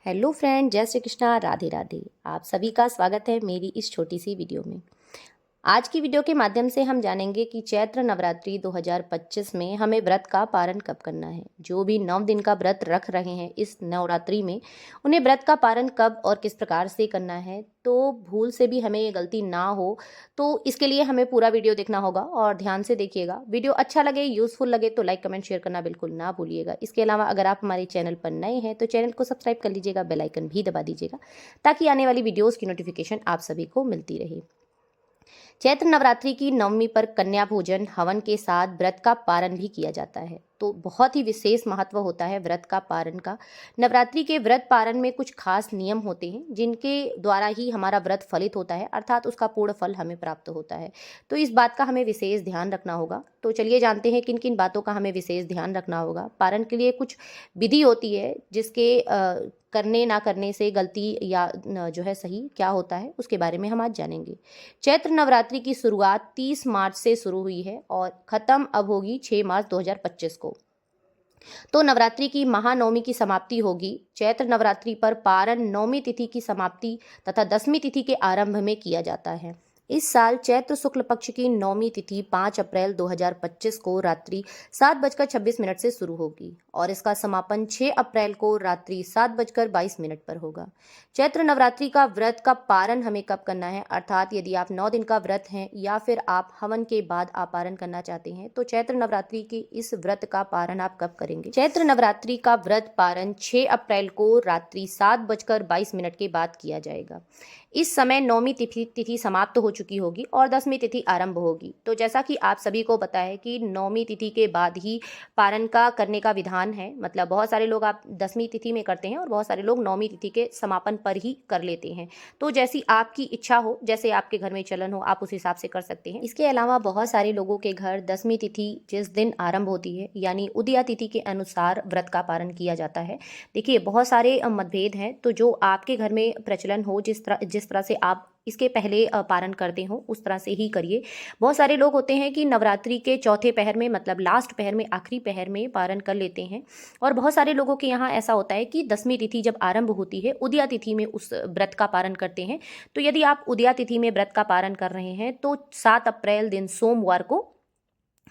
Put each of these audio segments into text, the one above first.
Hello friend, जय श्री कृष्णा, राधे राधे। आप सभी का स्वागत है मेरी इस छोटी सी वीडियो में। आज की वीडियो के माध्यम से हम जानेंगे कि चैत्र नवरात्रि 2025 में हमें व्रत का पारण कब करना है। जो भी 9 दिन का व्रत रख रहे हैं इस नवरात्रि में, उन्हें व्रत का पारण कब और किस प्रकार से करना है, तो भूल से भी हमें ये गलती ना हो, तो इसके लिए हमें पूरा वीडियो देखना होगा और ध्यान से देखिएगा। वीडियो अच्छा लगे, यूजफुल लगे तो लाइक कमेंट शेयर करना बिल्कुल ना भूलिएगा। इसके अलावा अगर आप हमारे चैनल पर नए हैं तो चैनल को सब्सक्राइब कर लीजिएगा, बेल आइकन भी दबा दीजिएगा ताकि आने वाली वीडियोज़ की नोटिफिकेशन आप सभी को मिलती रहे। चैत्र नवरात्रि की नवमी पर कन्या भोजन हवन के साथ व्रत का पारण भी किया जाता है, तो बहुत ही विशेष महत्व होता है व्रत का पारण का। नवरात्रि के व्रत पारण में कुछ खास नियम होते हैं जिनके द्वारा ही हमारा व्रत फलित होता है, अर्थात उसका पूर्ण फल हमें प्राप्त होता है। तो इस बात का हमें विशेष ध्यान रखना होगा। तो चलिए जानते हैं किन किन बातों का हमें विशेष ध्यान रखना होगा। पारण के लिए कुछ विधि होती है जिसके करने ना करने से गलती या जो है सही क्या होता है, उसके बारे में हम आज जानेंगे। चैत्र नवरात्रि की शुरुआत 30 मार्च से शुरू हुई है और ख़त्म अब होगी 6 मार्च 2025 को। तो नवरात्रि की महानवमी की समाप्ति होगी। चैत्र नवरात्रि पर पारण नवमी तिथि की समाप्ति तथा दसवीं तिथि के आरंभ में किया जाता है। इस साल चैत्र शुक्ल पक्ष की नवमी तिथि 5 अप्रैल 2025 को रात्रि 7:26 से शुरू होगी और इसका समापन 6 अप्रैल को रात्रि 7:22 पर होगा। चैत्र नवरात्रि का व्रत का पारण हमें कब करना है, अर्थात यदि आप 9 दिन का व्रत हैं या फिर आप हवन के बाद आप पारण करना चाहते हैं, तो चैत्र नवरात्रि की इस व्रत का पारण आप कब करेंगे। चैत्र नवरात्रि का व्रत पारण 6 अप्रैल को रात्रि 7:22 के बाद किया जाएगा। इस समय नौमी तिथि समाप्त हो चुकी होगी और 10वीं तिथि आरंभ होगी। तो जैसा कि आप सभी को पता है कि नौमी तिथि के बाद ही पारण का करने का विधान है, मतलब बहुत सारे लोग आप 10वीं तिथि में करते हैं और बहुत सारे लोग नौमी तिथि के समापन पर ही कर लेते हैं। तो जैसी आपकी इच्छा हो, जैसे आपके घर में चलन हो, आप उस हिसाब से कर सकते हैं। इसके अलावा बहुत सारे लोगों के घर 10वीं तिथि जिस दिन आरंभ होती है यानी उदया तिथि के अनुसार व्रत का पारण किया जाता है। देखिए, बहुत सारे मतभेद हैं, तो जो आपके घर में प्रचलन हो, जिस तरह से आप इसके पहले पारण करते हो उस तरह से ही करिए। बहुत सारे लोग होते हैं कि नवरात्रि के चौथे पहर में, मतलब लास्ट पहर में, आखिरी पहर में पारण कर लेते हैं। और बहुत सारे लोगों के यहाँ ऐसा होता है कि 10वीं तिथि जब आरंभ होती है, उदया तिथि में उस व्रत का पारण करते हैं। तो यदि आप उदया तिथि में व्रत का पारण कर रहे हैं तो 7 अप्रैल दिन सोमवार को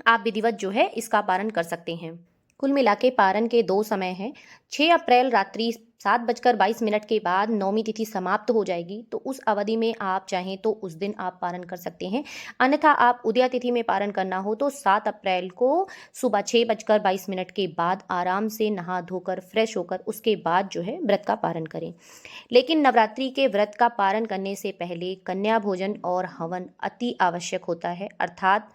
आप विधिवत जो है इसका पारण कर सकते हैं। कुल मिला के पारण के 2 समय हैं। 6 अप्रैल रात्रि 7:22 के बाद नौमी तिथि समाप्त हो जाएगी, तो उस अवधि में आप चाहें तो उस दिन आप पारण कर सकते हैं। अन्यथा आप उदया तिथि में पारण करना हो तो 7 अप्रैल को सुबह 6:22 के बाद आराम से नहा धोकर फ्रेश होकर उसके बाद जो है व्रत का पारण करें। लेकिन नवरात्रि के व्रत का पारण करने से पहले कन्या भोजन और हवन अति आवश्यक होता है, अर्थात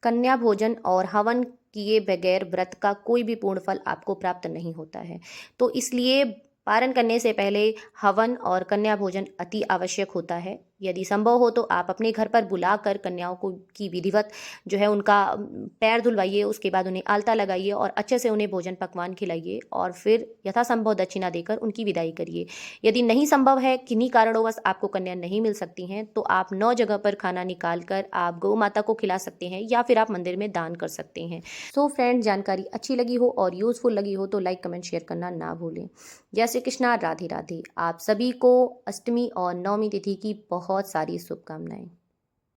कन्या भोजन और हवन किए बगैर व्रत का कोई भी पूर्ण फल आपको प्राप्त नहीं होता है। तो इसलिए पारण करने से पहले हवन और कन्या भोजन अति आवश्यक होता है। यदि संभव हो तो आप अपने घर पर बुलाकर कन्याओं को की विधिवत जो है उनका पैर धुलवाइए, उसके बाद उन्हें आलता लगाइए और अच्छे से उन्हें भोजन पकवान खिलाइए और फिर यथासंभव दक्षिणा देकर उनकी विदाई करिए। यदि नहीं संभव है, किन्हीं कारणोंवश आपको कन्या नहीं मिल सकती हैं, तो आप 9 जगह पर खाना निकाल कर आप गौ माता को खिला सकते हैं या फिर आप मंदिर में दान कर सकते हैं। सो फ्रेंड, जानकारी अच्छी लगी हो और यूजफुल लगी हो तो लाइक कमेंट शेयर करना ना भूलें। जय श्री कृष्णा, राधे राधे। आप सभी को अष्टमी और नवमी तिथि की बहुत सारी शुभकामनाएं।